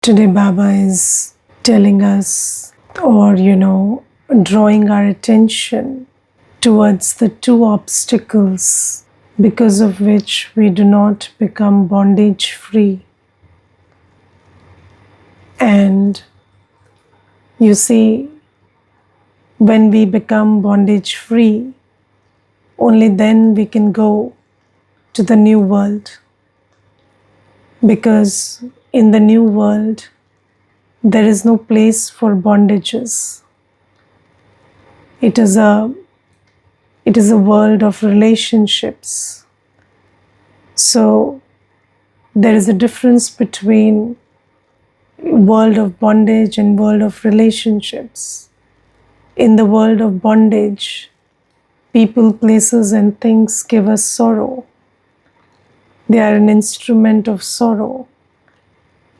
Today, Baba is telling us, or drawing our attention towards the two obstacles because of which we do not become bondage free. And you see, when we become bondage free, only then we can go to the new world. Because in the new world, there is no place for bondages. It is a world of relationships. So there is a difference between world of bondage and world of relationships. In the world of bondage, people, places, and things give us sorrow. They are an instrument of sorrow.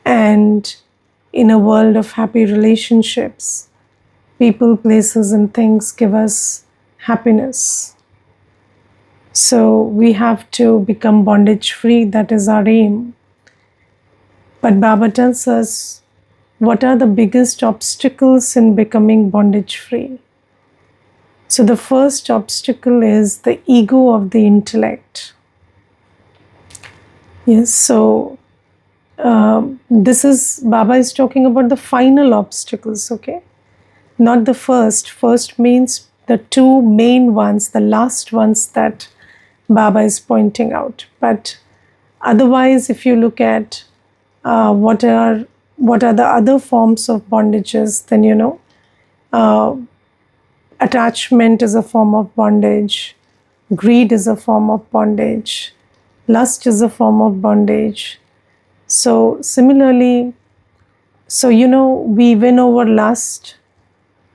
And in a world of happy relationships, people, places, and things give us happiness. So we have to become bondage free. That is our aim. But Baba tells us, what are the biggest obstacles in becoming bondage free? So the first obstacle is the ego of the intellect. Yes, so this is, Baba is talking about the final obstacles, okay? Not the first. First means the two main ones, the last ones that Baba is pointing out. But otherwise, if you look at what are the other forms of bondages, then attachment is a form of bondage, greed is a form of bondage, lust is a form of bondage. So similarly, we win over lust,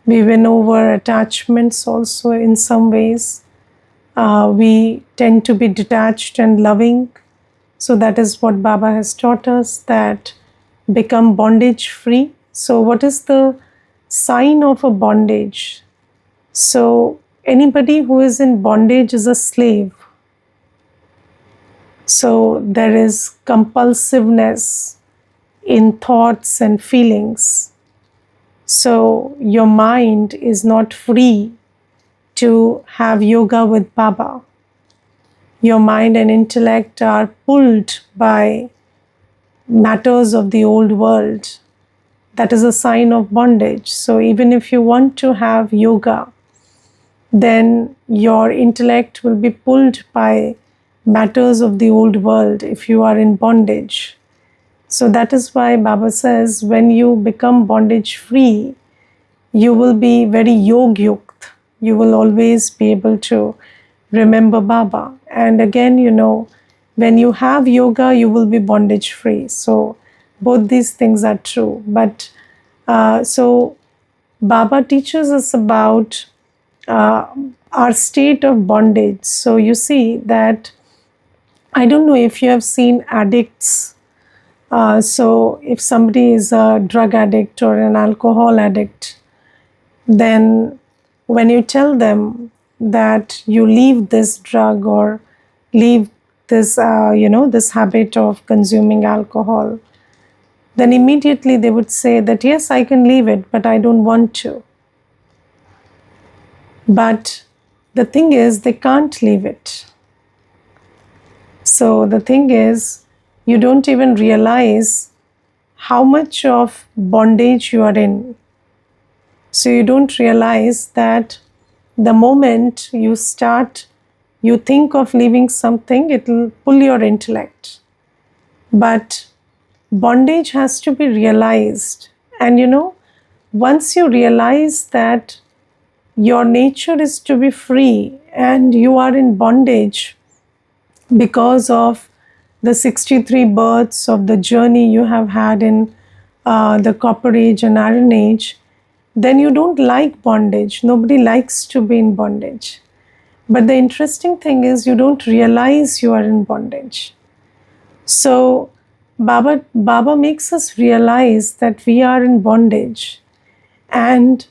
we win over attachments also in some ways. We tend to be detached and loving. So that is what Baba has taught us, that become bondage free. So what is the sign of a bondage? So anybody who is in bondage is a slave. So there is compulsiveness in thoughts and feelings. So your mind is not free to have yoga with Baba. Your mind and intellect are pulled by matters of the old world. That is a sign of bondage. So even if you want to have yoga, then your intellect will be pulled by matters of the old world if you are in bondage. So that is why Baba says, when you become bondage free, you will be very yog-yukt. You will always be able to remember Baba. And again, when you have yoga, you will be bondage free. So both these things are true. But so Baba teaches us about our state of bondage. So you see that, I don't know if you have seen addicts. So if somebody is a drug addict or an alcohol addict, then when you tell them that you leave this drug or leave this, this habit of consuming alcohol, then immediately they would say that, yes, I can leave it, but I don't want to. But the thing is, they can't leave it. So the thing is, you don't even realize how much of bondage you are in. So you don't realize that the moment you think of leaving something, it will pull your intellect. But bondage has to be realized. And once you realize that your nature is to be free and you are in bondage because of the 63 births of the journey you have had in the copper age and iron age, then you don't like bondage. Nobody likes to be in bondage. But the interesting thing is, you don't realize you are in bondage. So Baba makes us realize that we are in bondage and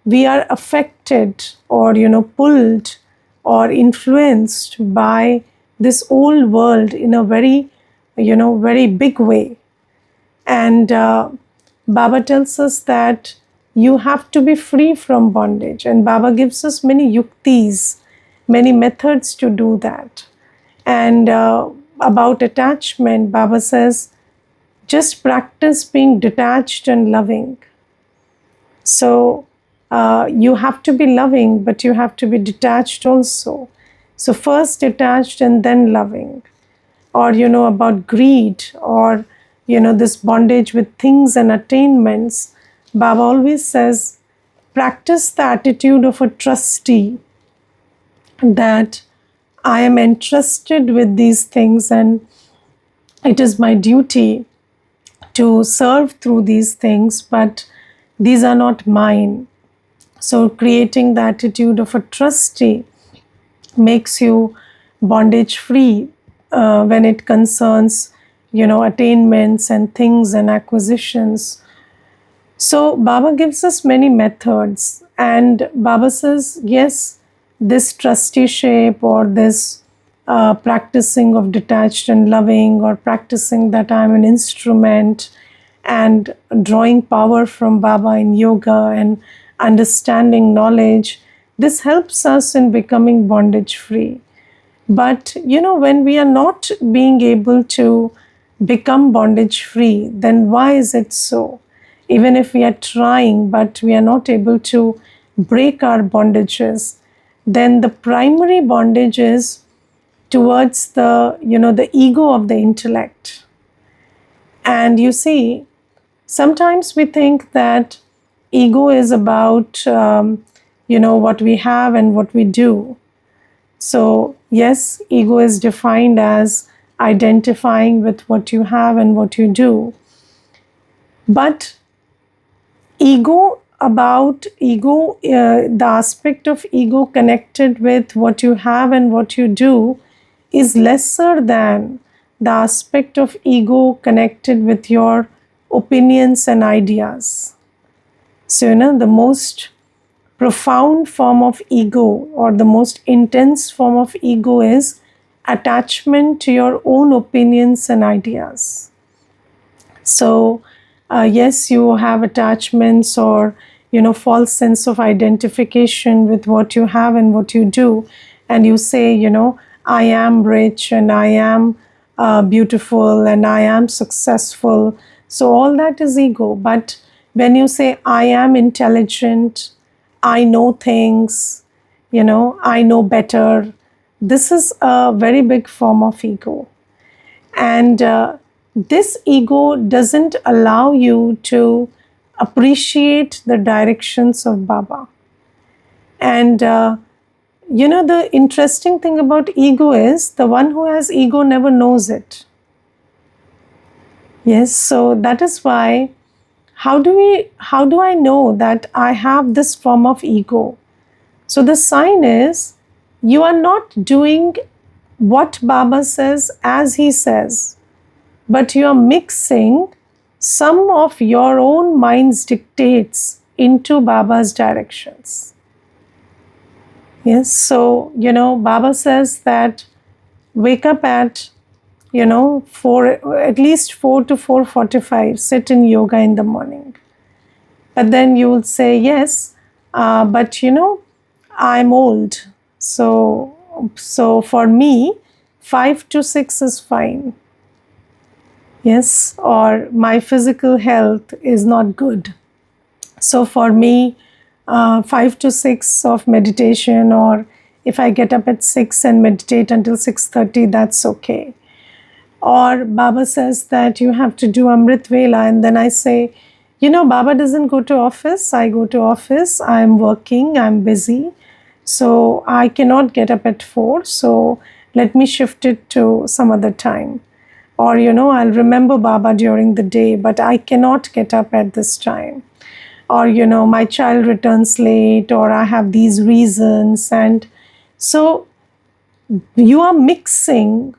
we are affected or pulled or influenced by this old world in a very very big way. And Baba tells us that you have to be free from bondage, and Baba gives us many yuktis, many methods to do that. And about attachment, Baba says, just practice being detached and loving. So you have to be loving, but you have to be detached also. So first detached and then loving. Or, about greed, or, this bondage with things and attainments. Baba always says, practice the attitude of a trustee, that I am entrusted with these things and it is my duty to serve through these things, but these are not mine. So, creating the attitude of a trustee makes you bondage free when it concerns, attainments and things and acquisitions. So, Baba gives us many methods, and Baba says, yes, this trusteeship or this practicing of detached and loving, or practicing that I'm an instrument, and drawing power from Baba in yoga and understanding knowledge, this helps us in becoming bondage free. But when we are not being able to become bondage free, then why is it so? Even if we are trying, but we are not able to break our bondages, then the primary bondage is towards the ego of the intellect. And you see, sometimes we think that ego is about what we have and what we do. So yes, ego is defined as identifying with what you have and what you do. But the aspect of ego connected with what you have and what you do is lesser than the aspect of ego connected with your opinions and ideas. So, the most profound form of ego, or the most intense form of ego, is attachment to your own opinions and ideas. So, yes, you have attachments, or false sense of identification with what you have and what you do, and you say, I am rich, and I am beautiful, and I am successful. So all that is ego. But when you say, I am intelligent, I know things, I know better, this is a very big form of ego. And this ego doesn't allow you to appreciate the directions of Baba. And the interesting thing about ego is, the one who has ego never knows it. Yes, so that is why, how do I know that I have this form of ego? So the sign is, you are not doing what Baba says as he says, but you are mixing some of your own mind's dictates into Baba's directions. Yes, so Baba says that wake up at at least 4 to 4:45, sit in yoga in the morning. But then you will say, yes, but I'm old, so for me 5 to 6 is fine. Yes, or my physical health is not good, so for me 5 to 6 of meditation, or if I get up at 6 and meditate until 6:30, that's okay. Or Baba says that you have to do Amrit Vela, and then I say, Baba doesn't go to office, I go to office, I'm working, I'm busy, so I cannot get up at 4, so let me shift it to some other time. Or, I'll remember Baba during the day, but I cannot get up at this time. Or, my child returns late, or I have these reasons. And so you are mixing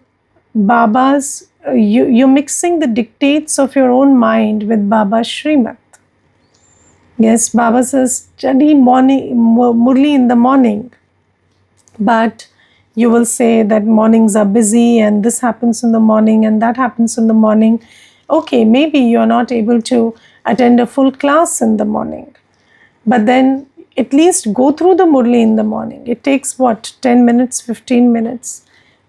you're mixing the dictates of your own mind with Baba's Srimad. Yes, Baba says, study Murli in the morning. But you will say that mornings are busy, and this happens in the morning and that happens in the morning. Okay, maybe you're not able to attend a full class in the morning. But then at least go through the Murli in the morning. It takes what, 10 minutes, 15 minutes.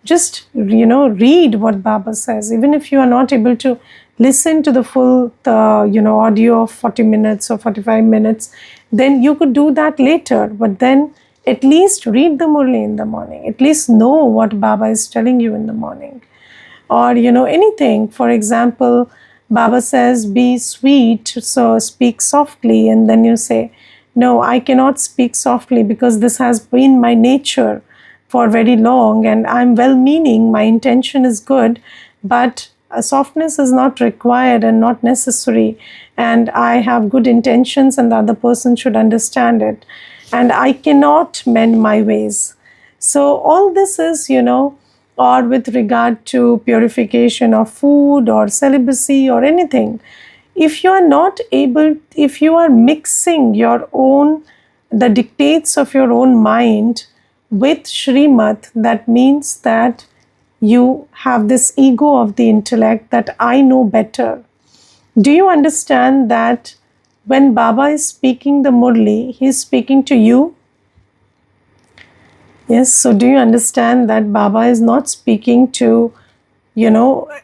Just, read what Baba says. Even if you are not able to listen to the full, audio of 40 minutes or 45 minutes, then you could do that later. But then at least read the Murli in the morning. At least know what Baba is telling you in the morning. Or, anything. For example, Baba says, be sweet, so speak softly. And then you say, no, I cannot speak softly because this has been my nature for very long and I'm well meaning, my intention is good, but softness is not required and not necessary. And I have good intentions and the other person should understand it. And I cannot mend my ways. So all this is, or with regard to purification of food or celibacy or anything, if you are not able, if you are mixing your own, the dictates of your own mind with Srimad, that means that you have this ego of the intellect that I know better. Do you understand that when Baba is speaking the Murli, he is speaking to you? Yes, so do you understand that Baba is not speaking to,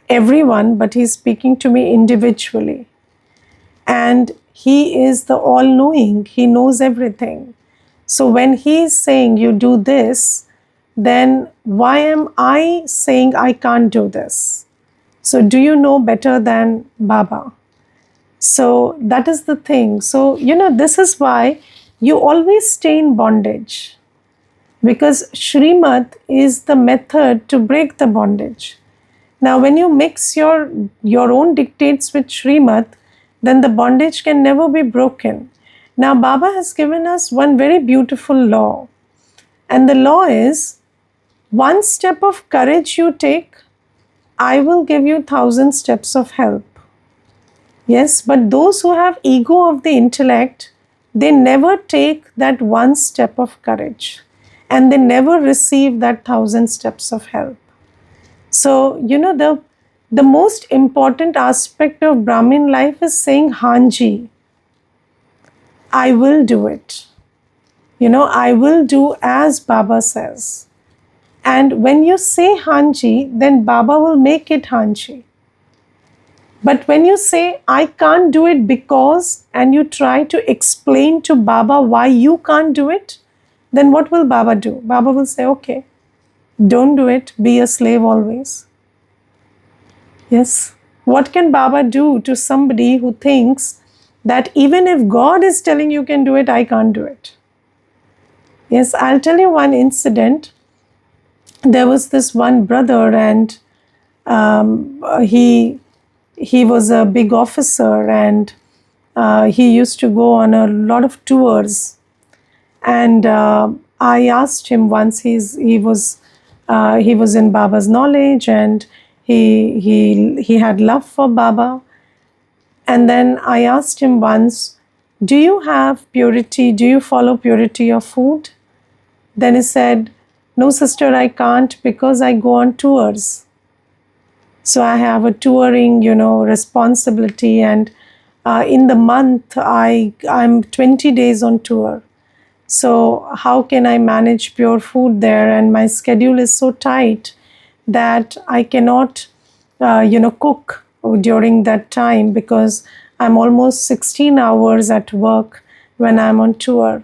everyone, but he's speaking to me individually. And he is the all-knowing, he knows everything. So when he is saying you do this, then why am I saying I can't do this? So do you know better than Baba? So that is the thing. So, this is why you always stay in bondage. Because Srimad is the method to break the bondage. Now, when you mix your own dictates with Srimad, then the bondage can never be broken. Now, Baba has given us one very beautiful law. And the law is, one step of courage you take, I will give you 1,000 steps of help. Yes, but those who have ego of the intellect, they never take that one step of courage. And they never receive that 1,000 steps of help. So, the most important aspect of Brahmin life is saying, Hanji, I will do it. I will do as Baba says. And when you say Hanji, then Baba will make it Hanji. But when you say, I can't do it because, and you try to explain to Baba why you can't do it, then what will Baba do? Baba will say, okay, don't do it, be a slave always. Yes. What can Baba do to somebody who thinks that even if God is telling you can do it, I can't do it? Yes, I'll tell you one incident. There was this one brother and he was a big officer and he used to go on a lot of tours. And I asked him once, he was in Baba's knowledge and he had love for Baba. And then I asked him once, do you have purity? Do you follow purity of food? Then he said, no, sister, I can't because I go on tours. So I have a touring, responsibility. And in the month, I'm 20 days on tour. So how can I manage pure food there? And my schedule is so tight that I cannot, cook during that time because I'm almost 16 hours at work when I'm on tour.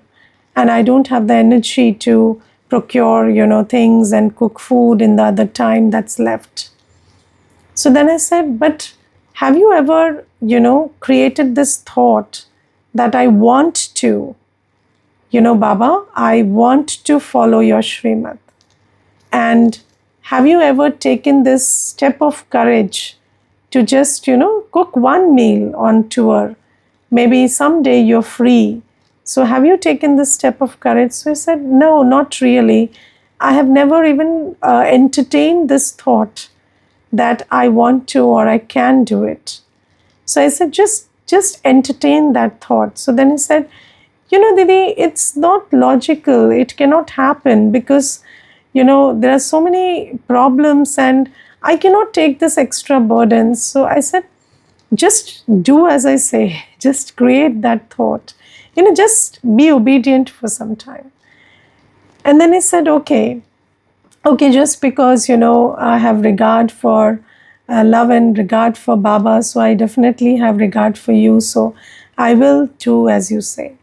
And I don't have the energy to procure, things and cook food in the other time that's left. So then I said, but have you ever, created this thought that I want to, Baba, I want to follow your Srimad. And have you ever taken this step of courage to just, cook one meal on tour? Maybe someday you're free. So have you taken this step of courage? So I said, no, not really. I have never even entertained this thought that I want to or I can do it. So I said, just entertain that thought. So then he said, Didi, it's not logical. It cannot happen because, there are so many problems and I cannot take this extra burden. So I said, just do as I say, just create that thought, just be obedient for some time. And then he said, okay, just because, I have regard for love and regard for Baba, so I definitely have regard for you, so I will do as you say.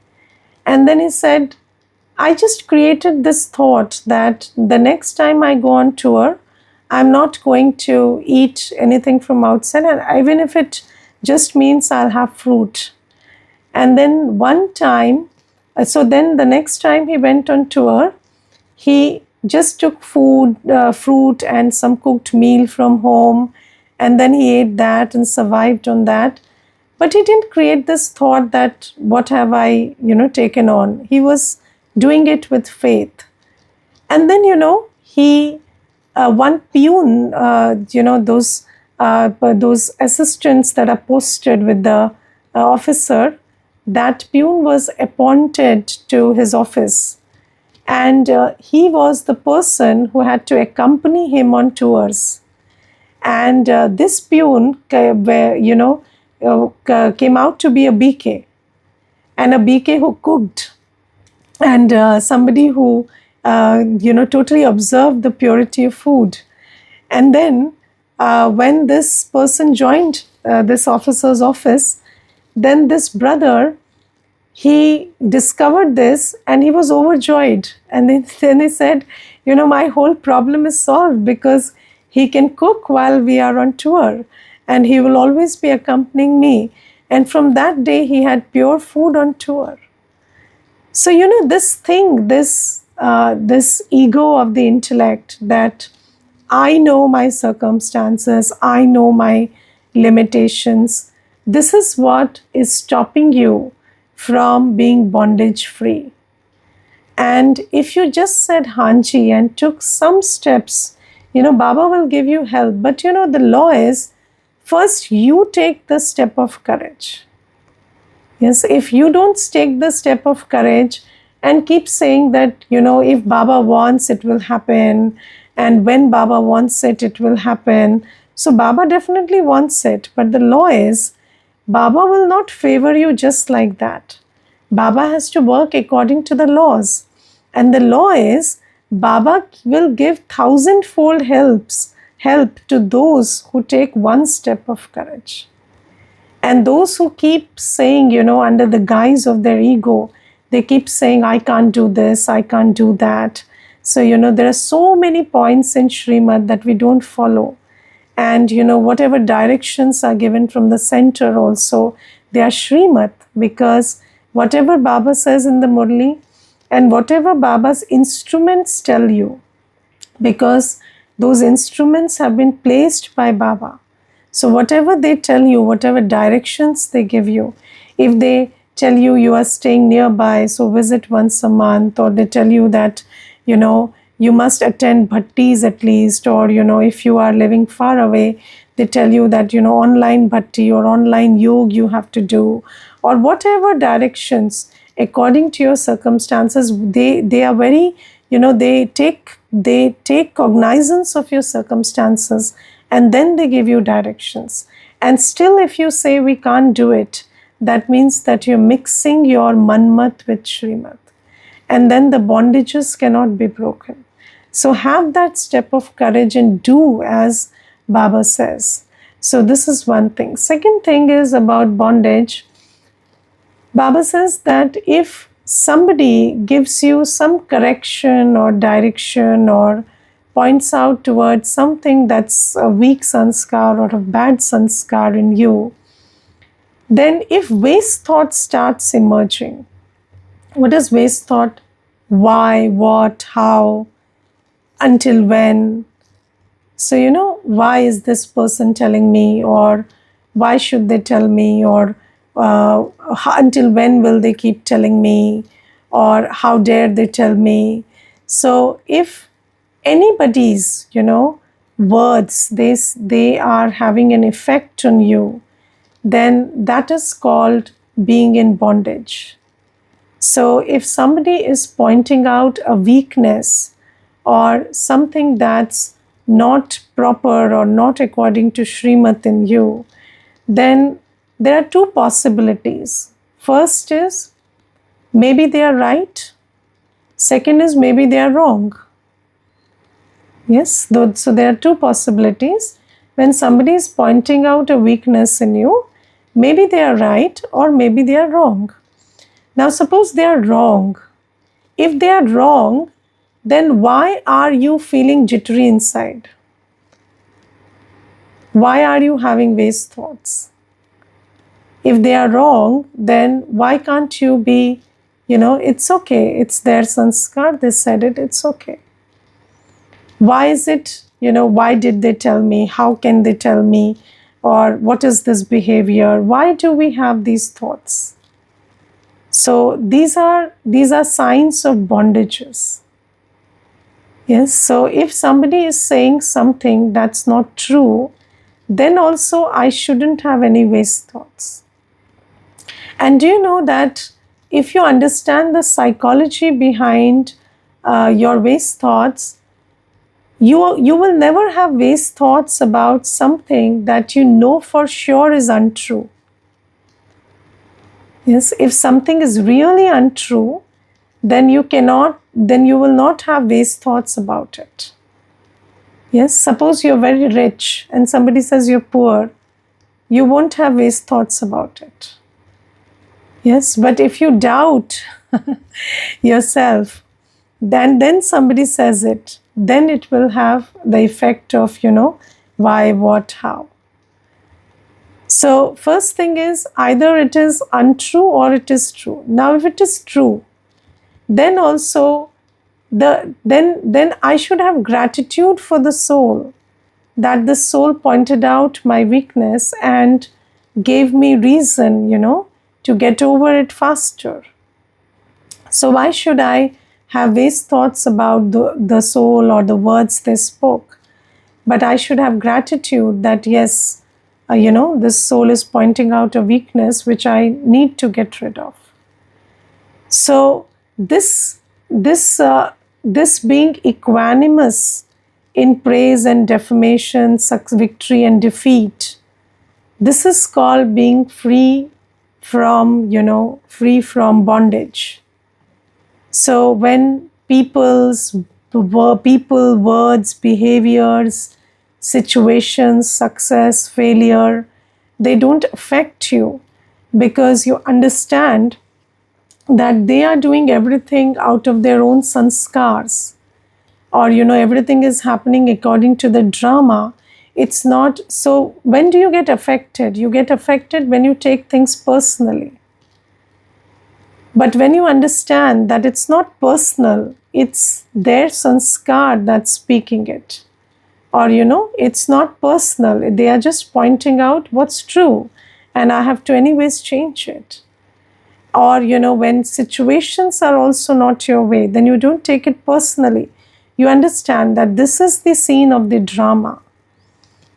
And then he said, I just created this thought that the next time I go on tour, I'm not going to eat anything from outside, and even if it just means I'll have fruit. And then one time, so then the next time he went on tour, he just took fruit and some cooked meal from home, and then he ate that and survived on that. But he didn't create this thought that what have I, taken on. He was doing it with faith. And then, he one peon, those assistants that are posted with the officer, that peon was appointed to his office, and he was the person who had to accompany him on tours. And this peon, came out to be a BK, and a BK who cooked, and somebody who totally observed the purity of food. And then when this person joined this officer's office, then this brother, he discovered this and he was overjoyed. And then he said, my whole problem is solved, because he can cook while we are on tour and he will always be accompanying me. And from that day, he had pure food on tour. So, this ego of the intellect, that I know my circumstances, I know my limitations, this is what is stopping you from being bondage free. And if you just said Hanji and took some steps, Baba will give you help. But the law is, first you take the step of courage. Yes, if you don't take the step of courage and keep saying that, if Baba wants, it will happen, and when Baba wants it, it will happen. So Baba definitely wants it, but the law is, Baba will not favor you just like that. Baba has to work according to the laws. And the law is, Baba will give thousandfold help to those who take one step of courage. And those who keep saying, under the guise of their ego, they keep saying, I can't do this, I can't do that. So, there are so many points in Srimad that we don't follow. And, whatever directions are given from the center also, they are Srimad, because whatever Baba says in the Murli and whatever Baba's instruments tell you, because those instruments have been placed by Baba. So whatever they tell you, whatever directions they give you, if they tell you you are staying nearby, so visit once a month, or they tell you that, you must attend bhattis at least, or, if you are living far away, they tell you that, online bhatti or online yoga you have to do, or whatever directions, according to your circumstances, they are very, they take cognizance of your circumstances, and then they give you directions. And still, if you say we can't do it, that means that you're mixing your manmat with Srimad. And then the bondages cannot be broken. So have that step of courage and do as Baba says. So this is one thing. Second thing is about bondage. Baba says that if somebody gives you some correction or direction, or points out towards something that's a weak sanskar or a bad sanskar in you, then if waste thought starts emerging, what is waste thought? Why, what, how, until when? So, why is this person telling me, or why should they tell me, or until when will they keep telling me, or how dare they tell me? So, if anybody's, words, they are having an effect on you, then that is called being in bondage. So if somebody is pointing out a weakness or something that's not proper or not according to Srimad in you, then there are two possibilities. First is maybe they are right. Second is maybe they are wrong. Yes, so there are two possibilities. When somebody is pointing out a weakness in you, maybe they are right or maybe they are wrong. Now, suppose they are wrong. If they are wrong, then why are you feeling jittery inside? Why are you having waste thoughts? If they are wrong, then why can't you be, it's okay, it's their sanskar, they said it, it's okay. Why is it, why did they tell me? How can they tell me? Or what is this behavior? Why do we have these thoughts? So these are signs of bondages. Yes, so if somebody is saying something that's not true, then also I shouldn't have any waste thoughts. And do you know that if you understand the psychology behind your waste thoughts, you will never have waste thoughts about something that you know for sure is untrue. Yes, if something is really untrue, then you will not have waste thoughts about it. Yes, suppose you're very rich and somebody says you're poor, you won't have waste thoughts about it. Yes, but if you doubt yourself, then somebody says it, then it will have the effect of, why, what, how. So first thing is either it is untrue or it is true. Now if it is true, then also then I should have gratitude for the soul, that the soul pointed out my weakness and gave me reason, to get over it faster. So why should I have waste thoughts about the soul or the words they spoke? But I should have gratitude that yes, this soul is pointing out a weakness which I need to get rid of. So this being equanimous in praise and defamation, victory and defeat, this is called being free from bondage. So when people, words, behaviors, situations, success, failure, they don't affect you because you understand that they are doing everything out of their own sanskars, or everything is happening according to the drama. It's not so. When do you get affected? You get affected when you take things personally. But when you understand that it's not personal, it's their sanskar that's speaking it. Or, it's not personal. They are just pointing out what's true and I have to anyways change it. Or, when situations are also not your way, then you don't take it personally. You understand that this is the scene of the drama.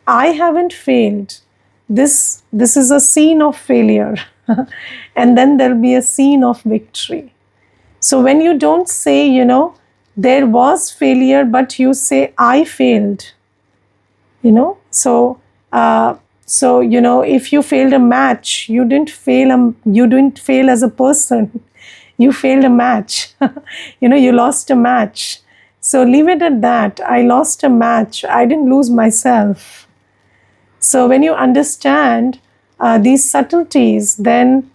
I haven't failed. This is a scene of failure. And then there'll be a scene of victory. So when you don't say, there was failure, but you say, I failed, so if you failed a match, you didn't fail as a person. You failed a match. You lost a match. So leave it at that. I lost a match. I didn't lose myself. So when you understand these subtleties, then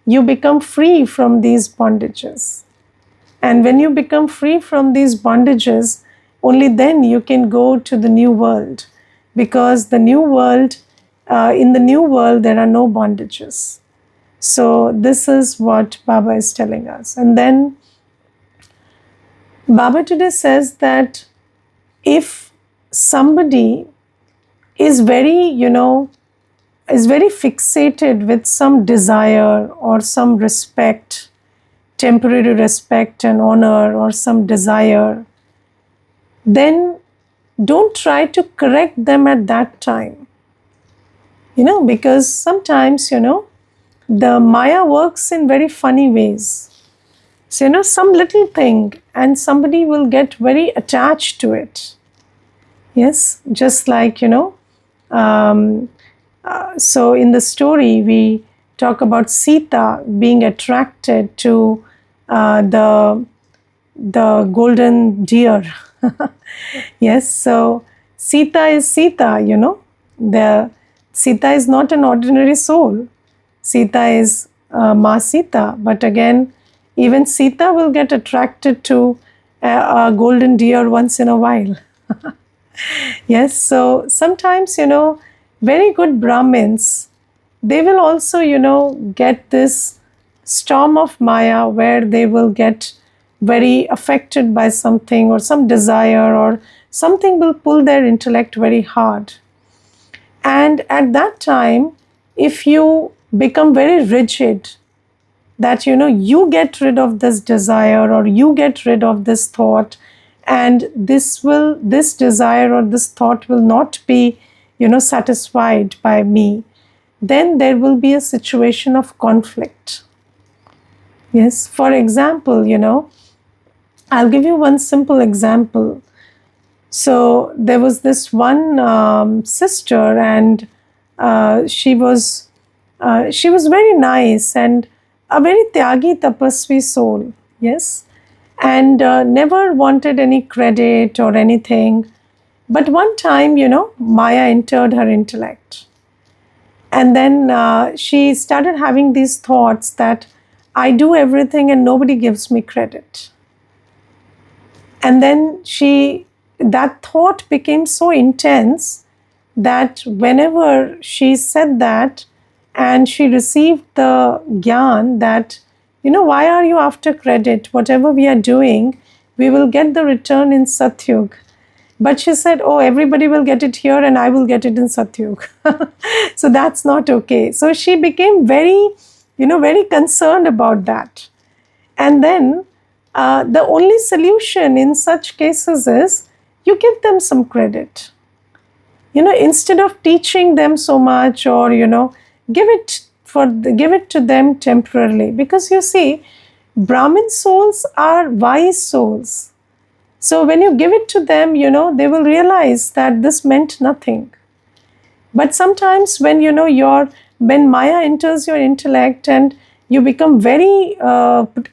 you become free from these bondages. And when you become free from these bondages, only then you can go to the new world. Because the new world, in the new world, there are no bondages. So this is what Baba is telling us. And then Baba today says that if somebody is very fixated with some desire or some respect, temporary respect and honor or some desire, then don't try to correct them at that time. Because sometimes, the Maya works in very funny ways. So, some little thing and somebody will get very attached to it. Yes, just like, So in the story, we talk about Sita being attracted to the golden deer. Yes, so Sita is Sita, The Sita is not an ordinary soul. Sita is Ma Sita, but again, even Sita will get attracted to a golden deer once in a while. Yes, so sometimes, very good Brahmins, they will also, get this storm of Maya where they will get very affected by something or some desire or something will pull their intellect very hard. And at that time, if you become very rigid, that you get rid of this desire or you get rid of this thought, and this desire or this thought will not be satisfied by me, then there will be a situation of conflict. Yes, for example, I'll give you one simple example. So there was this one sister, and she was very nice and a very tyagi tapasvi soul. Yes, and never wanted any credit or anything. But one time, Maya entered her intellect, and then she started having these thoughts that I do everything and nobody gives me credit. And then that thought became so intense that whenever she said that and she received the gyan that, why are you after credit? Whatever we are doing, we will get the return in Satyug. But she said, oh, everybody will get it here and I will get it in Satyug. So that's not okay. So she became very, very concerned about that. And then the only solution in such cases is you give them some credit. Instead of teaching them so much or, give it to them temporarily. Because you see, Brahmin souls are wise souls. So when you give it to them, they will realize that this meant nothing. But sometimes when, when Maya enters your intellect and you become very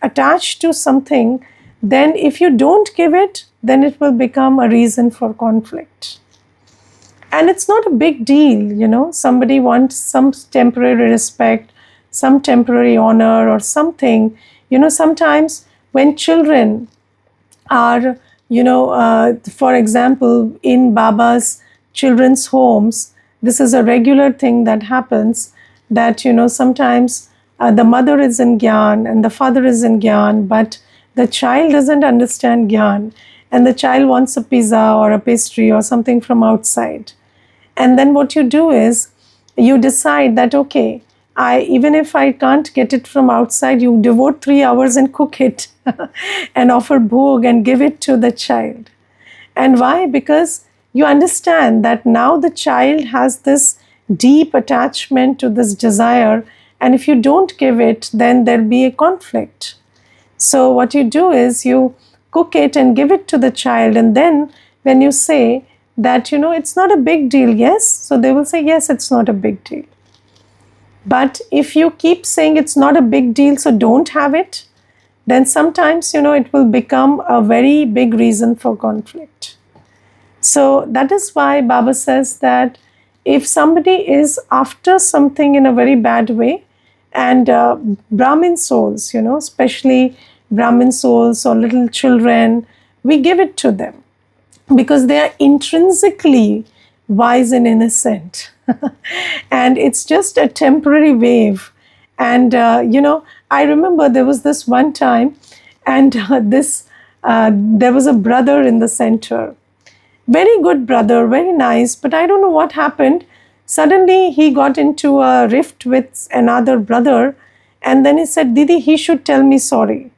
attached to something, then if you don't give it, then it will become a reason for conflict. And it's not a big deal, somebody wants some temporary respect, some temporary honor or something. Sometimes when children are, for example, in Baba's children's homes, this is a regular thing that happens, that, sometimes the mother is in Gyan and the father is in Gyan, but the child doesn't understand Gyan and the child wants a pizza or a pastry or something from outside. And then what you do is you decide that, okay, even if I can't get it from outside, you devote 3 hours and cook it and offer bhog and give it to the child. And why? Because you understand that now the child has this deep attachment to this desire, and if you don't give it, then there'll be a conflict. So what you do is you cook it and give it to the child, and then when you say that, it's not a big deal, yes, so they will say, yes, it's not a big deal. But if you keep saying it's not a big deal, so don't have it, then sometimes, it will become a very big reason for conflict. So that is why Baba says that if somebody is after something in a very bad way, and Brahmin souls, especially Brahmin souls or little children, we give it to them because they are intrinsically wise and innocent. And it's just a temporary wave. And, I remember there was this one time, and there was a brother in the center. Very good brother, very nice, but I don't know what happened. Suddenly he got into a rift with another brother, and then he said, Didi, he should tell me sorry.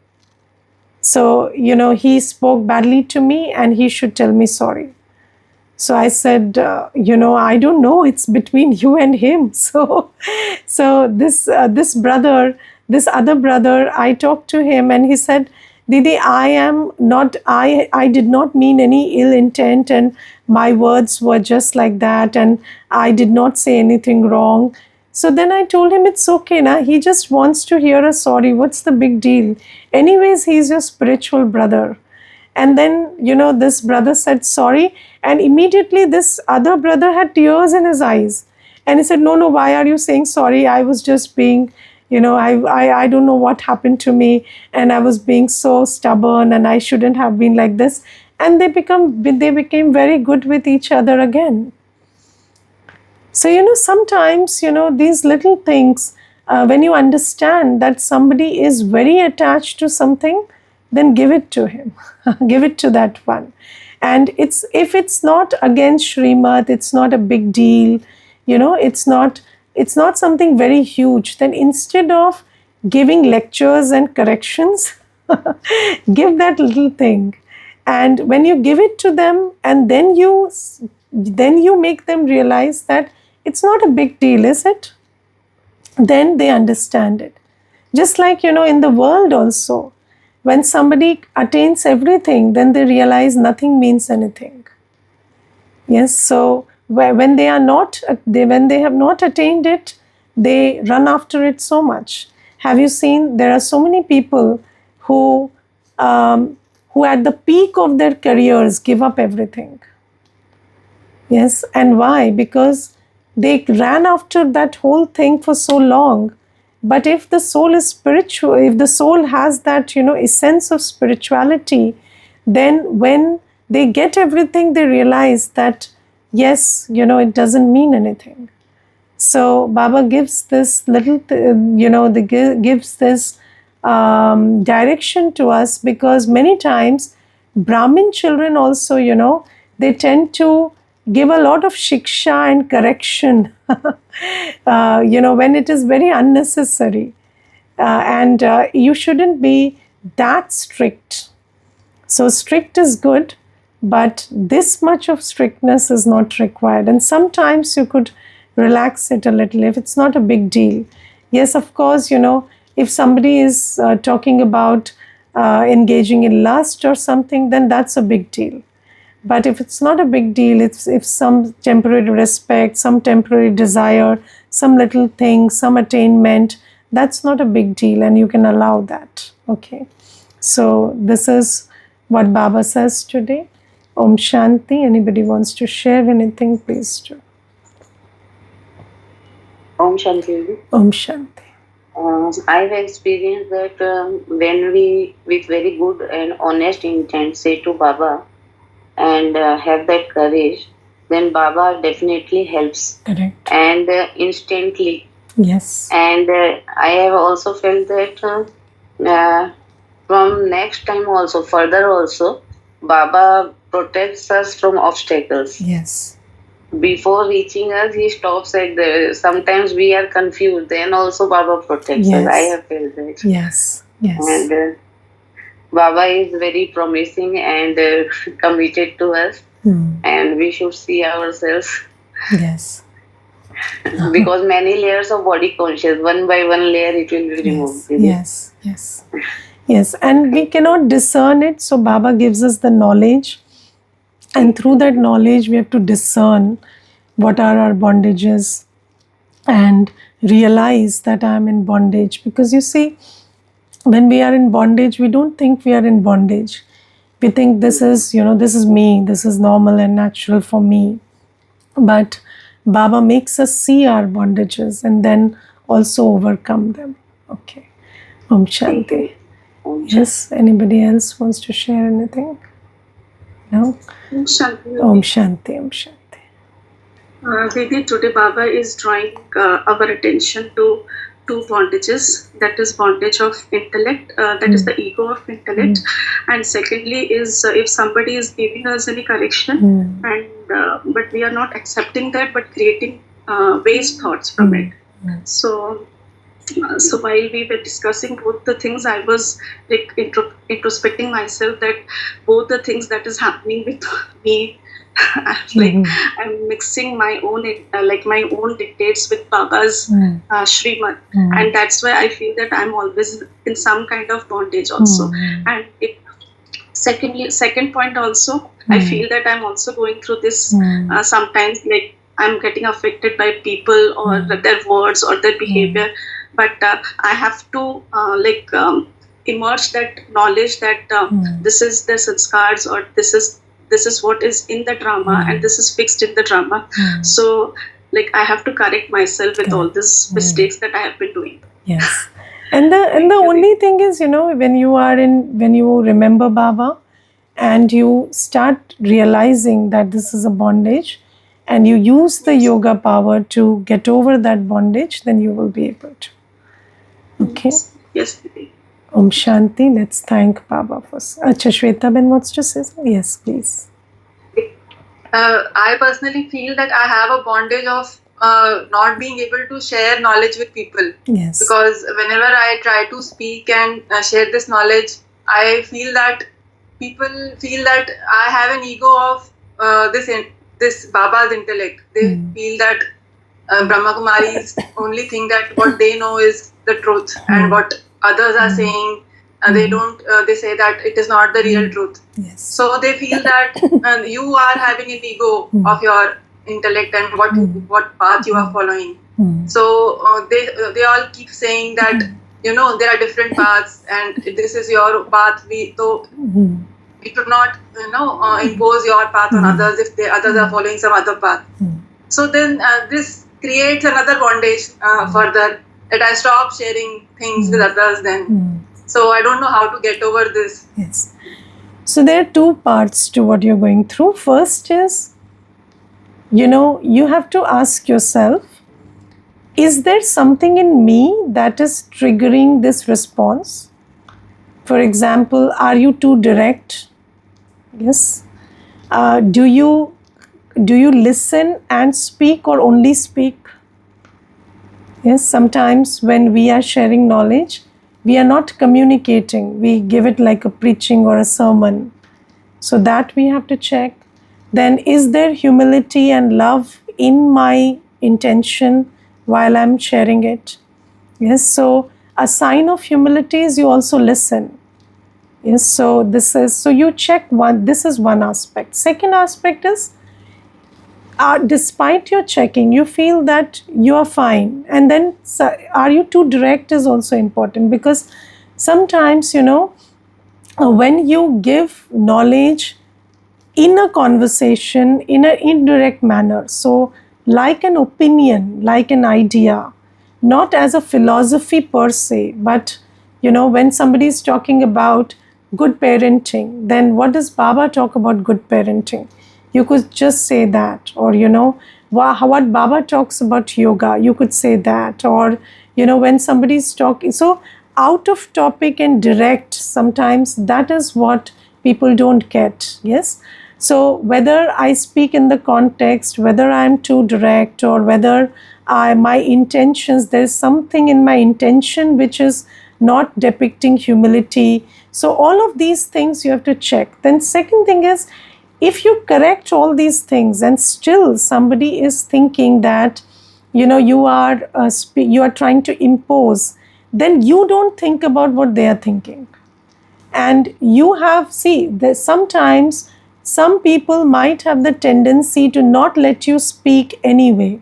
So, he spoke badly to me and he should tell me sorry. So I said, I don't know, it's between you and him. So this brother, this other brother, I talked to him and he said, Didi, I did not mean any ill intent, and my words were just like that, and I did not say anything wrong. So then I told him it's okay, na. He just wants to hear a sorry. What's the big deal? Anyways, he's your spiritual brother. And then, this brother said sorry, and immediately this other brother had tears in his eyes. And he said, no, no, why are you saying sorry? I was just being, I don't know what happened to me, and I was being so stubborn, and I shouldn't have been like this. And they became very good with each other again. So, sometimes, these little things, when you understand that somebody is very attached to something, then give it to him, give it to that one. And if it's not against Srimad, it's not a big deal, it's not something very huge, then instead of giving lectures and corrections, give that little thing. And when you give it to them, and then you make them realize that it's not a big deal, is it? Then they understand it. Just like, in the world also, when somebody attains everything, then they realize nothing means anything. Yes, so when they have not attained it, they run after it so much. Have you seen, there are so many people who at the peak of their careers give up everything. Yes, and why? Because they ran after that whole thing for so long. But if the soul is spiritual, if the soul has that, essence of spirituality, then when they get everything, they realize that, yes, it doesn't mean anything. So Baba gives this little, gives this direction to us, because many times Brahmin children also, they tend to give a lot of shiksha and correction, when it is very unnecessary. And you shouldn't be that strict. So strict is good, but this much of strictness is not required. And sometimes you could relax it a little if it's not a big deal. Yes, of course, if somebody is talking about engaging in lust or something, then that's a big deal. But if it's not a big deal, if some temporary respect, some temporary desire, some little thing, some attainment, that's not a big deal, and you can allow that. Okay. So this is what Baba says today. Om Shanti. Anybody wants to share anything, please do. Om Shanti. Om Shanti. I've experienced that when we, with very good and honest intent, say to Baba and have that courage, then Baba definitely helps. Correct. And instantly. Yes. And I have also felt that from next time also, further also, Baba protects us from obstacles. Yes. Before reaching us, he stops at the. Sometimes we are confused. Then also Baba protects us. I have felt that. Yes. Yes. And Baba is very promising and committed to us. And we should see ourselves. Yes. Because many layers of body conscious, one by one layer it will be removed. Yes. Yes. Yes. And we cannot discern it. So Baba gives us the knowledge. And through that knowledge, we have to discern what are our bondages and realize that I am in bondage. Because you see, when we are in bondage, we don't think we are in bondage. We think this is, this is me, this is normal and natural for me. But Baba makes us see our bondages and then also overcome them. Okay. Om Shanti. Yes, anybody else wants to share anything? No? Om Shanti. Om Shanti. Om Shanti. Didi, today Baba is drawing our attention to two bondages. That is bondage of intellect, that is the ego of intellect. And secondly is if somebody is giving us any correction, and but we are not accepting that, but creating waste thoughts from it. So while we were discussing both the things, I was like introspecting myself that both the things that is happening with me like I'm mixing my own my own dictates with Baba's Shriman, and that's why I feel that I'm always in some kind of bondage also. And second point also, I feel that I'm also going through this sometimes, like I'm getting affected by people or their words or their behavior, but I have to emerge that knowledge that this is the sanskars, or this is what is in the drama, and this is fixed in the drama. So like I have to correct myself with all these mistakes that I have been doing. Yes. And the only thing is, when you remember Baba and you start realizing that this is a bondage, and you use the yoga power to get over that bondage, then you will be able to. Okay. Yes. Om Shanti. Let's thank Baba first. Acha, Shweta Ben wants to say something? Yes, please. I personally feel that I have a bondage of not being able to share knowledge with people. Yes. Because whenever I try to speak and share this knowledge, I feel that people feel that I have an ego of this Baba's intellect. They feel that Brahma Kumaris only think that what they know is the truth, and what others are saying, they don't. They say that it is not the real truth. Yes. So they feel that you are having an ego of your intellect and what path you are following. So they all keep saying that there are different paths, and this is your path. We should not impose your path on others if the others are following some other path. So then this creates another bondage further, that I stop sharing things with others then. So I don't know how to get over this. Yes. So there are two parts to what you're going through. First is, you have to ask yourself, is there something in me that is triggering this response? For example, are you too direct? Yes. Do you listen and speak, or only speak? Yes. Sometimes when we are sharing knowledge, we are not communicating. We give it like a preaching or a sermon. So that we have to check. Then, is there humility and love in my intention while I'm sharing it? Yes. So a sign of humility is you also listen. Yes. So you check one. This is one aspect. Second aspect is, despite your checking, you feel that you are fine. And then, are you too direct is also important, because sometimes, when you give knowledge in a conversation, in an indirect manner, so like an opinion, like an idea, not as a philosophy per se, but, when somebody is talking about good parenting, then what does Baba talk about good parenting? You could just say that. Or, what Baba talks about yoga, you could say that. Or, when somebody is talking, so out of topic and direct, sometimes that is what people don't get. Yes. So whether I speak in the context, whether I am too direct, or whether my intentions, there is something in my intention which is not depicting humility. So all of these things you have to check. Then second thing is, if you correct all these things and still somebody is thinking that, you are trying to impose, then you don't think about what they are thinking. And there's sometimes some people might have the tendency to not let you speak anyway.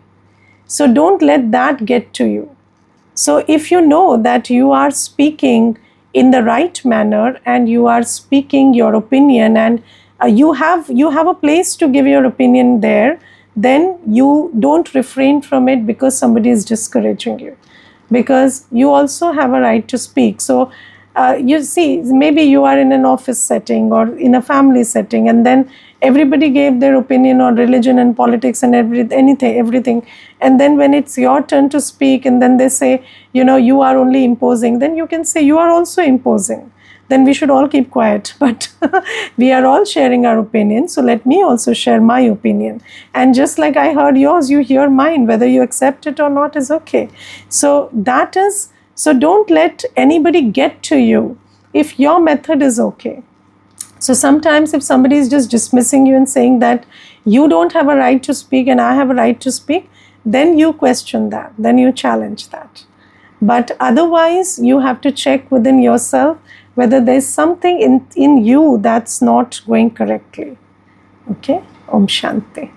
So don't let that get to you. So if you know that you are speaking in the right manner, and you are speaking your opinion, and you have a place to give your opinion there, then you don't refrain from it because somebody is discouraging you, because you also have a right to speak. So you see, maybe you are in an office setting or in a family setting, and then everybody gave their opinion on religion and politics and everything, and then when it's your turn to speak, and then they say, you are only imposing, then you can say, you are also imposing. Then we should all keep quiet. But we are all sharing our opinion, so let me also share my opinion. And just like I heard yours, you hear mine. Whether you accept it or not is okay. So don't let anybody get to you if your method is okay. So sometimes if somebody is just dismissing you and saying that you don't have a right to speak and I have a right to speak, then you question that, then you challenge that. But otherwise, you have to check within yourself whether there's something in you that's not going correctly. Okay? Om Shanti.